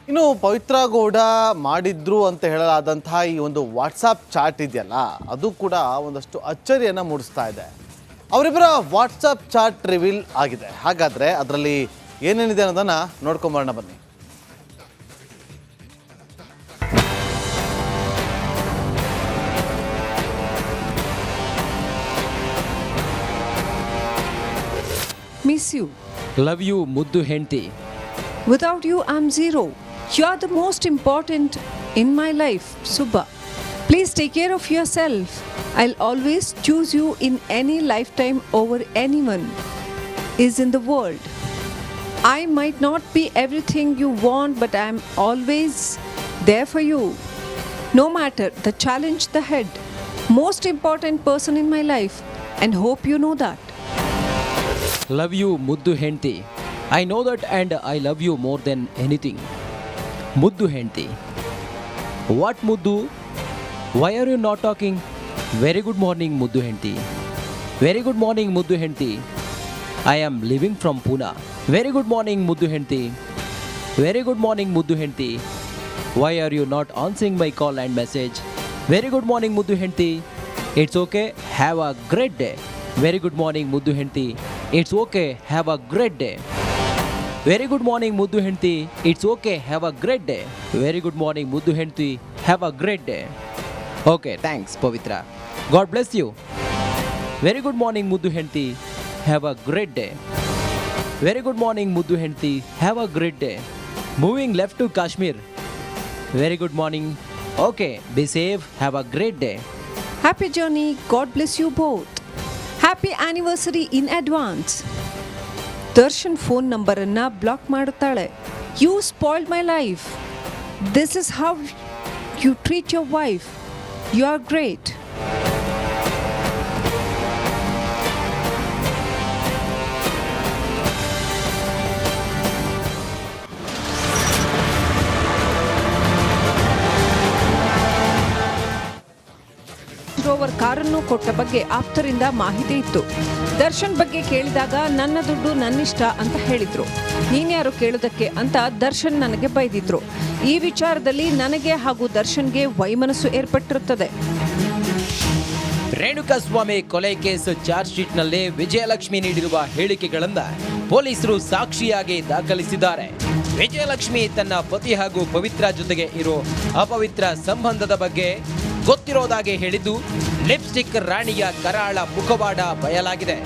ಇನ್ನು ಪವಿತ್ರ ಗೌಡ ಮಾಡಿದ್ರು ಅಂತ ಹೇಳಲಾದಂತಹ ಈ ಒಂದು ವಾಟ್ಸಾಪ್ ಚಾಟ್ ಇದೆಯಲ್ಲ, ಅದು ಕೂಡ ಒಂದಷ್ಟು ಅಚ್ಚರಿಯನ್ನು ಮೂಡಿಸ್ತಾ ಇದೆ. ಅವರಿಬ್ಬರ ವಾಟ್ಸಾಪ್ ಚಾಟ್ ರಿವೀಲ್ ಆಗಿದೆ. ಹಾಗಾದರೆ ಅದರಲ್ಲಿ ಏನೇನಿದೆ ಅನ್ನೋದನ್ನು ನೋಡ್ಕೊಂಬರೋಣ ಬನ್ನಿ. Miss you. Love you, Muddu Henti. Without you, I'm zero. You are the most important in my life, Subba. Please take care of yourself. I'll always choose you in any lifetime over anyone is in the world. I might not be everything you want, but I'm always there for you. No matter the challenge the head, most important person in my life, and hope you know that. Love you, Muddu Henti. I know that and I love you more than anything. Muddu Henti. What Muddu? Why are you not talking? Very good morning, Muddu Henti. Very good morning, Muddu Henti. I am living from Pune. Very good morning, Muddu Henti. Very good morning, Muddu Henti. Why are you not answering my call and message? Very good morning, Muddu Henti. It's okay. Have a great day. Very good morning, Muddu Henti. It's okay. Have a great day. Very good morning, Muddu Henti. It's okay. Have a great day. Very good morning, Muddu Henti. Have a great day. Okay, thanks, Pavitra. God bless you. Very good morning, Muddu Henti. Have a great day. Very good morning, Muddu Henti. Have a great day. Moving left to Kashmir. Very good morning. Okay, be safe. Have a great day. Happy journey. God bless you both. Happy anniversary in advance. Darshan phone ನಂಬರನ್ನು block ಮಾಡುತ್ತಾಳೆ. You spoiled my life. This is how you treat your wife. You are great. Rover ಕಾರನ್ನು ಕೊಟ್ಟ ಬಗ್ಗೆ ಆಪ್ತರಿಂದ ಮಾಹಿತಿ ಇತ್ತು. ದರ್ಶನ್ ಬಗ್ಗೆ ಕೇಳಿದಾಗ ನನ್ನ ದುಡ್ಡು ನನ್ನಿಷ್ಟ ಅಂತ ಹೇಳಿದ್ರು. ನೀನ್ಯಾರು ಕೇಳೋದಕ್ಕೆ ಅಂತ ದರ್ಶನ್ ನನಗೆ ಬೈದಿದ್ರು. ಈ ವಿಚಾರದಲ್ಲಿ ನನಗೆ ಹಾಗೂ ದರ್ಶನ್ಗೆ ವೈಮನಸ್ಸು ಏರ್ಪಟ್ಟಿರುತ್ತದೆ. ರೇಣುಕಾಸ್ವಾಮಿ ಕೊಲೆ ಕೇಸ್ ಚಾರ್ಜ್ ಶೀಟ್ನಲ್ಲಿ ವಿಜಯಲಕ್ಷ್ಮಿ ನೀಡಿರುವ ಹೇಳಿಕೆಗಳನ್ನು ಪೊಲೀಸರು ಸಾಕ್ಷಿಯಾಗಿ ದಾಖಲಿಸಿದ್ದಾರೆ. ವಿಜಯಲಕ್ಷ್ಮಿ ತನ್ನ ಪತಿ ಹಾಗೂ ಪವಿತ್ರ ಜೊತೆಗೆ ಇರೋ ಅಪವಿತ್ರ ಸಂಬಂಧದ ಬಗ್ಗೆ ಗೊತ್ತಿರೋದಾಗಿ ಹೇಳಿದ್ದು ಲಿಪ್ಸ್ಟಿಕ್ ರಾಣಿಯ ಕರಾಳ ಮುಖವಾಡ ಬಯಲಾಗಿದೆ.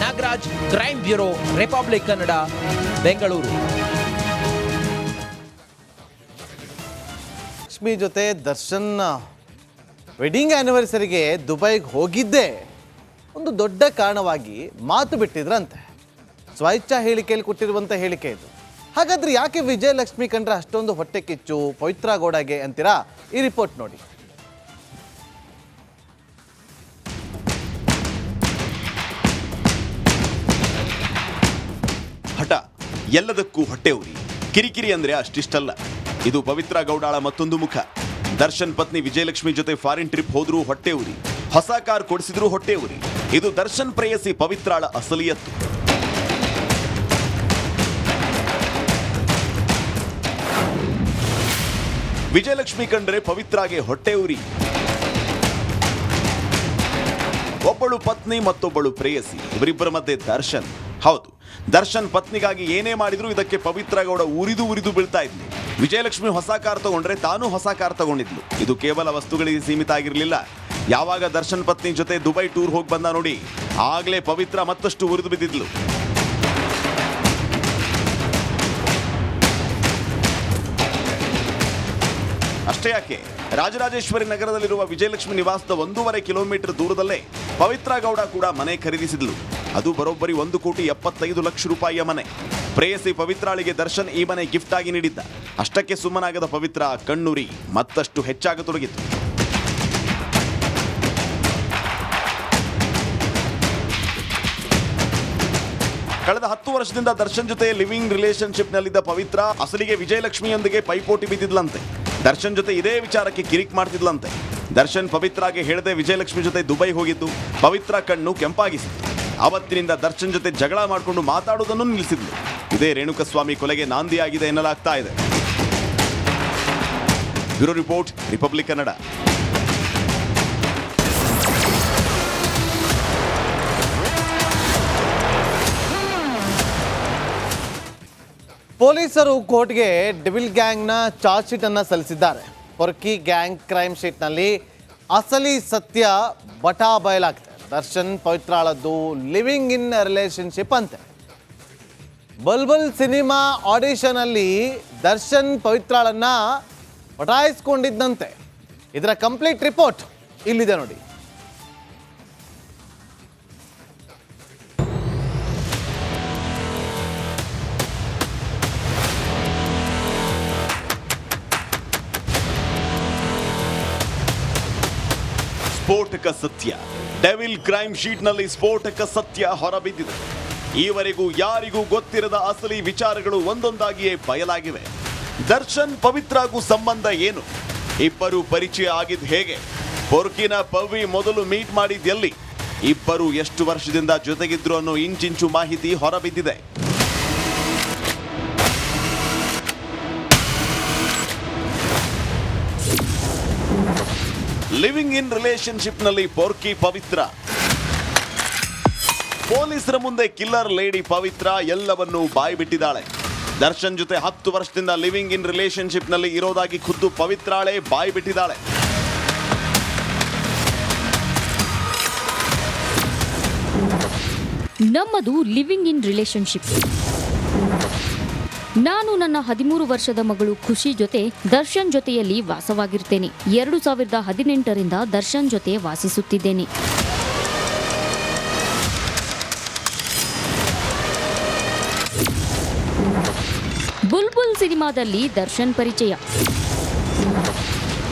Nagaraj, crime bureau, republic Kannada, Bengaluru. Lakshmi ಜೊತೆ ದರ್ಶನ್ ವೆಡ್ಡಿಂಗ್ ಆ್ಯನಿವರ್ಸರಿಗೆ ದುಬೈಗೆ ಹೋಗಿದ್ದೇ ಒಂದು ದೊಡ್ಡ ಕಾರಣವಾಗಿ ಮಾತು ಬಿಟ್ಟಿದ್ರಂತೆ. ಸ್ವಇಚ್ಛಾ ಹೇಳಿಕೆಯಲ್ಲಿ ಕೊಟ್ಟಿರುವಂಥ ಹೇಳಿಕೆ ಇದು. ಹಾಗಾದ್ರೆ ಯಾಕೆ ವಿಜಯಲಕ್ಷ್ಮಿ ಕಂಡ್ರೆ ಅಷ್ಟೊಂದು ಹೊಟ್ಟೆ ಕಿಚ್ಚು ಪವಿತ್ರ ಗೌಡಗೆ ಅಂತೀರಾ? ಈ ರಿಪೋರ್ಟ್ ನೋಡಿ. ಹಠ, ಎಲ್ಲದಕ್ಕೂ ಹೊಟ್ಟೆ ಉರಿ, ಕಿರಿಕಿರಿ ಅಂದ್ರೆ ಅಷ್ಟಿಷ್ಟಲ್ಲ. ಇದು ಪವಿತ್ರ ಗೌಡಾಳ ಮತ್ತೊಂದು ಮುಖ. ದರ್ಶನ್ ಪತ್ನಿ ವಿಜಯಲಕ್ಷ್ಮಿ ಜೊತೆ ಫಾರಿನ್ ಟ್ರಿಪ್ ಹೋದ್ರೂ ಹೊಟ್ಟೆ ಉರಿ, ಹೊಸ ಕಾರ್ ಕೊಡಿಸಿದ್ರು ಹೊಟ್ಟೆ ಉರಿ. ಇದು ದರ್ಶನ್ ಪ್ರೇಯಸಿ ಪವಿತ್ರಾಳ ಅಸಲಿಯತ್ತು. ವಿಜಯಲಕ್ಷ್ಮಿ ಕಂಡ್ರೆ ಪವಿತ್ರಾಗೆ ಹೊಟ್ಟೆ ಉರಿ. ಒಬ್ಬಳು ಪತ್ನಿ ಮತ್ತೊಬ್ಬಳು ಪ್ರೇಯಸಿ, ಇವರಿಬ್ಬರ ಮಧ್ಯೆ ದರ್ಶನ್. ಹೌದು, ದರ್ಶನ್ ಪತ್ನಿಗಾಗಿ ಏನೇ ಮಾಡಿದ್ರು ಇದಕ್ಕೆ ಪವಿತ್ರ ಗೌಡ ಉರಿದು ಬೀಳ್ತಾ ಇದ್ಲು. ವಿಜಯಲಕ್ಷ್ಮಿ ಹೊಸ ಕಾರ್ ತಗೊಂಡ್ರೆ ತಾನು ಹೊಸ ಕಾರ್ ತಗೊಂಡಿದ್ಲು. ಇದು ಕೇವಲ ವಸ್ತುಗಳಿಗೆ ಸೀಮಿತ ಆಗಿರಲಿಲ್ಲ. ಯಾವಾಗ ದರ್ಶನ್ ಪತ್ನಿ ಜೊತೆ ದುಬೈ ಟೂರ್ ಹೋಗಿ ಬಂದ ನೋಡಿ, ಆಗ್ಲೇ ಪವಿತ್ರ ಮತ್ತಷ್ಟು ಉರಿದು ಬಿದ್ದಿದ್ಲು. ಅಷ್ಟೇ ಯಾಕೆ, ರಾಜರಾಜೇಶ್ವರಿ ನಗರದಲ್ಲಿರುವ ವಿಜಯಲಕ್ಷ್ಮಿ ನಿವಾಸದ 1.5 ಕಿಲೋಮೀಟರ್ ದೂರದಲ್ಲೇ ಪವಿತ್ರ ಗೌಡ ಕೂಡ ಮನೆ ಖರೀದಿಸಿದ್ಲು. ಅದು ಬರೋಬ್ಬರಿ 1,75 ಲಕ್ಷ ರೂಪಾಯಿಯ ಮನೆ. ಪ್ರೇಯಸಿ ಪವಿತ್ರಾಳಿಗೆ ದರ್ಶನ್ ಈ ಮನೆ ಗಿಫ್ಟ್ ಆಗಿ ನೀಡಿದ್ದ. ಅಷ್ಟಕ್ಕೆ ಸುಮ್ಮನಾಗದ ಪವಿತ್ರ ಕಣ್ಣುರಿ ಮತ್ತಷ್ಟು ಹೆಚ್ಚಾಗತೊಡಗಿತು. ಕಳೆದ 10 ವರ್ಷದಿಂದ ದರ್ಶನ್ ಜೊತೆ ಲಿವಿಂಗ್ ರಿಲೇಶನ್ಶಿಪ್ ನಲ್ಲಿದ್ದ ಪವಿತ್ರ ಅಸಲಿಗೆ ವಿಜಯಲಕ್ಷ್ಮಿಯೊಂದಿಗೆ ಪೈಪೋಟಿ ಬಿದ್ದಿದ್ಲಂತೆ. ದರ್ಶನ್ ಜೊತೆ ಇದೇ ವಿಚಾರಕ್ಕೆ ಕಿರಿಕ್ ಮಾಡ್ತಿದ್ಲಂತೆ. ದರ್ಶನ್ ಪವಿತ್ರಾಗೆ ಹೇಳದೆ ವಿಜಯಲಕ್ಷ್ಮಿ ಜೊತೆ ದುಬೈ ಹೋಗಿದ್ದು ಪವಿತ್ರ ಕಣ್ಣು ಕೆಂಪಾಗಿಸಿತ್ತು. ಅವತ್ತಿನಿಂದ ದರ್ಶನ್ ಜೊತೆ ಜಗಳ ಮಾಡಿಕೊಂಡು ಮಾತಾಡೋದನ್ನು ನಿಲ್ಲಿಸಿದ್ಲು. ಇದೇ ರೇಣುಕಸ್ವಾಮಿ ಕೊಲೆಗೆ ನಾಂದಿಯಾಗಿದೆ ಎನ್ನಲಾಗ್ತಾ ಇದೆ. Bureau report, republic Kannada. ಪೊಲೀಸರು ಕೋರ್ಟ್ಗೆ ಡೆವಿಲ್ ಗ್ಯಾಂಗ್ನ ಚಾರ್ಜ್ ಶೀಟ್ ಅನ್ನು ಸಲ್ಲಿಸಿದ್ದಾರೆ. ಪೊರ್ಕಿ ಗ್ಯಾಂಗ್ ಕ್ರೈಮ್ ಶೀಟ್ನಲ್ಲಿ ಅಸಲಿ ಸತ್ಯ ಬಟಾ ಬಯಲಾಗ್ತದೆ. ದರ್ಶನ್ ಪವಿತ್ರಾಳದ್ದು ಲಿವಿಂಗ್ ಇನ್ ರಿಲೇಶನ್ಶಿಪ್ ಅಂತೆ. ಬಲ್ಬಲ್ ಸಿನಿಮಾ ಆಡಿಷನ್ ಅಲ್ಲಿ ದರ್ಶನ್ ಪವಿತ್ರಾಳನ್ನ ಪಟಾಯಿಸ್ಕೊಂಡಿದ್ದಂತೆ. ಇದರ ಕಂಪ್ಲೀಟ್ ರಿಪೋರ್ಟ್ ಇಲ್ಲಿದೆ ನೋಡಿ. ಸ್ಫೋಟಕ ಸತ್ಯ. ಡೆವಿಲ್ ಕ್ರೈಮ್ ಶೀಟ್ನಲ್ಲಿ ಸ್ಫೋಟಕ ಸತ್ಯ ಹೊರಬಿದ್ದಿದೆ. ಈವರೆಗೂ ಯಾರಿಗೂ ಗೊತ್ತಿರದ ಅಸಲಿ ವಿಚಾರಗಳು ಒಂದೊಂದಾಗಿಯೇ ಬಯಲಾಗಿವೆ. ದರ್ಶನ್ ಪವಿತ್ರಾಗೂ ಸಂಬಂಧ ಏನು? ಇಬ್ಬರು ಪರಿಚಯ ಆಗಿದ್ದು ಹೇಗೆ? ಪೊರ್ಕಿನ ಪವಿ ಮೊದಲು ಮೀಟ್ ಮಾಡಿದ್ದೆಲ್ಲಿ? ಇಬ್ಬರು ಎಷ್ಟು ವರ್ಷದಿಂದ ಜೊತೆಗಿದ್ರು ಅನ್ನೋ ಇಂಚಿಂಚು ಮಾಹಿತಿ ಹೊರಬಿದ್ದಿದೆ. ಲಿವಿಂಗ್ ಇನ್ ರಿಲೇಶನ್ಶಿಪ್ನಲ್ಲಿ ಪೊರ್ಕಿ ಪವಿತ್ರ. ಪೊಲೀಸರ ಮುಂದೆ ಕಿಲ್ಲರ್ ಲೇಡಿ ಪವಿತ್ರ ಎಲ್ಲವನ್ನೂ ಬಾಯ್ಬಿಟ್ಟಿದ್ದಾಳೆ. ದರ್ಶನ್ ಜೊತೆ 10 ವರ್ಷದಿಂದ ಲಿವಿಂಗ್ ಇನ್ ರಿಲೇಶನ್ಶಿಪ್ನಲ್ಲಿ ಇರೋದಾಗಿ ಖುದ್ದು ಪವಿತ್ರಾಳೆ ಬಾಯ್ಬಿಟ್ಟಿದ್ದಾಳೆ. ನಮ್ಮದು ಲಿವಿಂಗ್ ಇನ್ ರಿಲೇಶನ್ಶಿಪ್. ನಾನು ನನ್ನ 13 ವರ್ಷದ ಮಗಳು ಖುಷಿ ಜೊತೆ ದರ್ಶನ್ ಜೊತೆಯಲ್ಲಿ ವಾಸವಾಗಿರ್ತೇನೆ. 2018ರಿಂದ ದರ್ಶನ್ ಜೊತೆ ವಾಸಿಸುತ್ತಿದ್ದೇನೆ. ಬುಲ್ಬುಲ್ ಸಿನಿಮಾದಲ್ಲಿ ದರ್ಶನ್ ಪರಿಚಯ.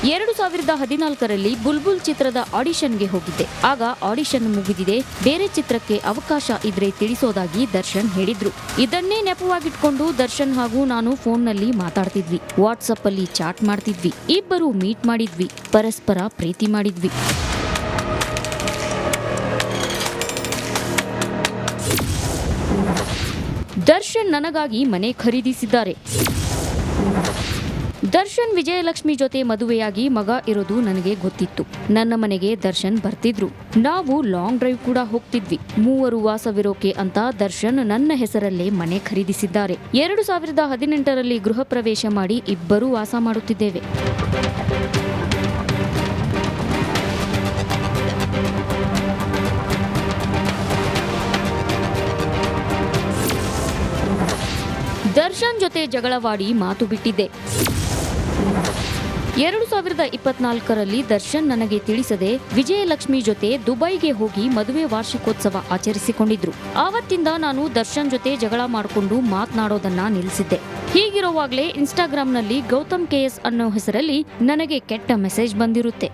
2014ರಲ್ಲಿ ಬುಲ್ಬುಲ್ ಚಿತ್ರದ ಆಡಿಷನ್ಗೆ ಹೋಗಿದ್ದೆ. ಆಗ ಆಡಿಷನ್ ಮುಗಿದಿದೆ, ಬೇರೆ ಚಿತ್ರಕ್ಕೆ ಅವಕಾಶ ಇದ್ರೆ ತಿಳಿಸೋದಾಗಿ ದರ್ಶನ್ ಹೇಳಿದ್ರು. ಇದನ್ನೇ ನೆಪವಾಗಿಟ್ಕೊಂಡು ದರ್ಶನ್ ಹಾಗೂ ನಾನು ಫೋನ್ನಲ್ಲಿ ಮಾತಾಡ್ತಿದ್ವಿ, ವಾಟ್ಸಪ್ ಅಲ್ಲಿ ಚಾಟ್ ಮಾಡ್ತಿದ್ವಿ, ಇಬ್ಬರು ಮೀಟ್ ಮಾಡಿದ್ವಿ, ಪರಸ್ಪರ ಪ್ರೀತಿ ಮಾಡಿದ್ವಿ. ದರ್ಶನ್ ನನಗಾಗಿ ಮನೆ ಖರೀದಿಸಿದ್ದಾರೆ. ದರ್ಶನ್ ವಿಜಯಲಕ್ಷ್ಮಿ ಜೊತೆ ಮದುವೆಯಾಗಿ ಮಗ ಇರೋದು ನನಗೆ ಗೊತ್ತಿತ್ತು. ನನ್ನ ಮನೆಗೆ ದರ್ಶನ್ ಬರ್ತಿದ್ರು. ನಾವು ಲಾಂಗ್ ಡ್ರೈವ್ ಕೂಡ ಹೋಗ್ತಿದ್ವಿ. 3 ವಾಸವಿರೋಕೆ ಅಂತ ದರ್ಶನ್ ನನ್ನ ಹೆಸರಲ್ಲೇ ಮನೆ ಖರೀದಿಸಿದ್ದಾರೆ. 2018ರಲ್ಲಿ ಗೃಹ ಪ್ರವೇಶ ಮಾಡಿ ಇಬ್ಬರೂ ವಾಸ ಮಾಡುತ್ತಿದ್ದೇವೆ. ದರ್ಶನ್ ಜೊತೆ ಜಗಳವಾಡಿ ಮಾತು ಬಿಟ್ಟಿದ್ದೆ. 2024ರಲ್ಲಿ ದರ್ಶನ್ ನನಗೆ ತಿಳಿಸದೆ ವಿಜಯಲಕ್ಷ್ಮಿ ಜೊತೆ ದುಬೈಗೆ ಹೋಗಿ ಮದುವೆ ವಾರ್ಷಿಕೋತ್ಸವ ಆಚರಿಸಿಕೊಂಡಿದ್ರು. ಆವತ್ತಿಂದ ನಾನು ದರ್ಶನ್ ಜೊತೆ ಜಗಳ ಮಾಡಿಕೊಂಡು ಮಾತನಾಡೋದನ್ನ ನಿಲ್ಲಿಸಿದ್ದೆ. ಹೀಗಿರುವಾಗಲೇ ಇನ್ಸ್ಟಾಗ್ರಾಂನಲ್ಲಿ ಗೌತಮ್ KS ಅನ್ನೋ ಹೆಸರಲ್ಲಿ ನನಗೆ ಕೆಟ್ಟ ಮೆಸೇಜ್ ಬಂದಿರುತ್ತೆ.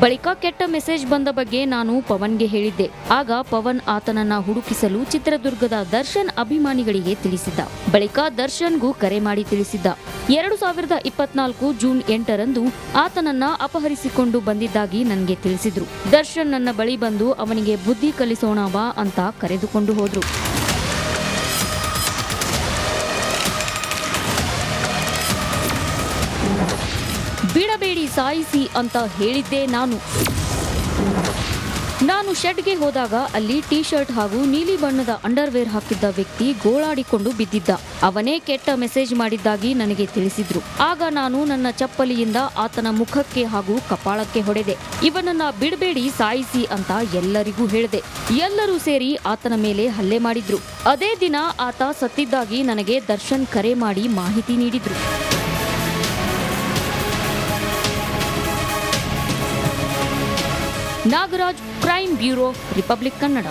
ಬಳಿಕ ಕೆಟ್ಟ ಮೆಸೇಜ್ ಬಂದ ಬಗ್ಗೆ ನಾನು ಪವನ್ಗೆ ಹೇಳಿದ್ದೆ. ಆಗ ಪವನ್ ಆತನನ್ನ ಹುಡುಕಿಸಲು ಚಿತ್ರದುರ್ಗದ ದರ್ಶನ್ ಅಭಿಮಾನಿಗಳಿಗೆ ತಿಳಿಸಿದ್ದ. ಬಳಿಕ ದರ್ಶನ್ಗೂ ಕರೆ ಮಾಡಿ ತಿಳಿಸಿದ್ದ. 2024 ಜೂನ್ 8ರಂದು ಆತನನ್ನ ಅಪಹರಿಸಿಕೊಂಡು ಬಂದಿದ್ದಾಗಿ ನನಗೆ ತಿಳಿಸಿದ್ರು. ದರ್ಶನ್ ನನ್ನ ಬಳಿ ಬಂದು ಅವನಿಗೆ ಬುದ್ಧಿ ಕಲಿಸೋಣ ಬಾ ಅಂತ ಕರೆದುಕೊಂಡು ಹೋದ್ರು. ಬಿಡಬೇಡಿ ಸಾಯಿಸಿ ಅಂತ ಹೇಳಿದ್ದೆ ನಾನು. ಶೆಡ್ಗೆ ಹೋದಾಗ ಅಲ್ಲಿ ಟೀ ಶರ್ಟ್ ಹಾಗೂ ನೀಲಿ ಬಣ್ಣದ ಅಂಡರ್ವೇರ್ ಹಾಕಿದ್ದ ವ್ಯಕ್ತಿ ಗೋಳಾಡಿಕೊಂಡು ಬಿದ್ದಿದ್ದ. ಅವನೇ ಕೆಟ್ಟ ಮೆಸೇಜ್ ಮಾಡಿದ್ದಾಗಿ ನನಗೆ ತಿಳಿಸಿದ್ರು. ಆಗ ನಾನು ನನ್ನ ಚಪ್ಪಲಿಯಿಂದ ಆತನ ಮುಖಕ್ಕೆ ಹಾಗೂ ಕಪಾಳಕ್ಕೆ ಹೊಡೆದೆ. ಇವನನ್ನ ಬಿಡಬೇಡಿ ಸಾಯಿಸಿ ಅಂತ ಎಲ್ಲರಿಗೂ ಹೇಳಿದೆ. ಎಲ್ಲರೂ ಸೇರಿ ಆತನ ಮೇಲೆ ಹಲ್ಲೆ ಮಾಡಿದ್ರು. ಅದೇ ದಿನ ಆತ ಸತ್ತಿದ್ದಾಗಿ ನನಗೆ ದರ್ಶನ್ ಕರೆ ಮಾಡಿ ಮಾಹಿತಿ ನೀಡಿದ್ರು. Nagaraj, crime bureau, republic Kannada.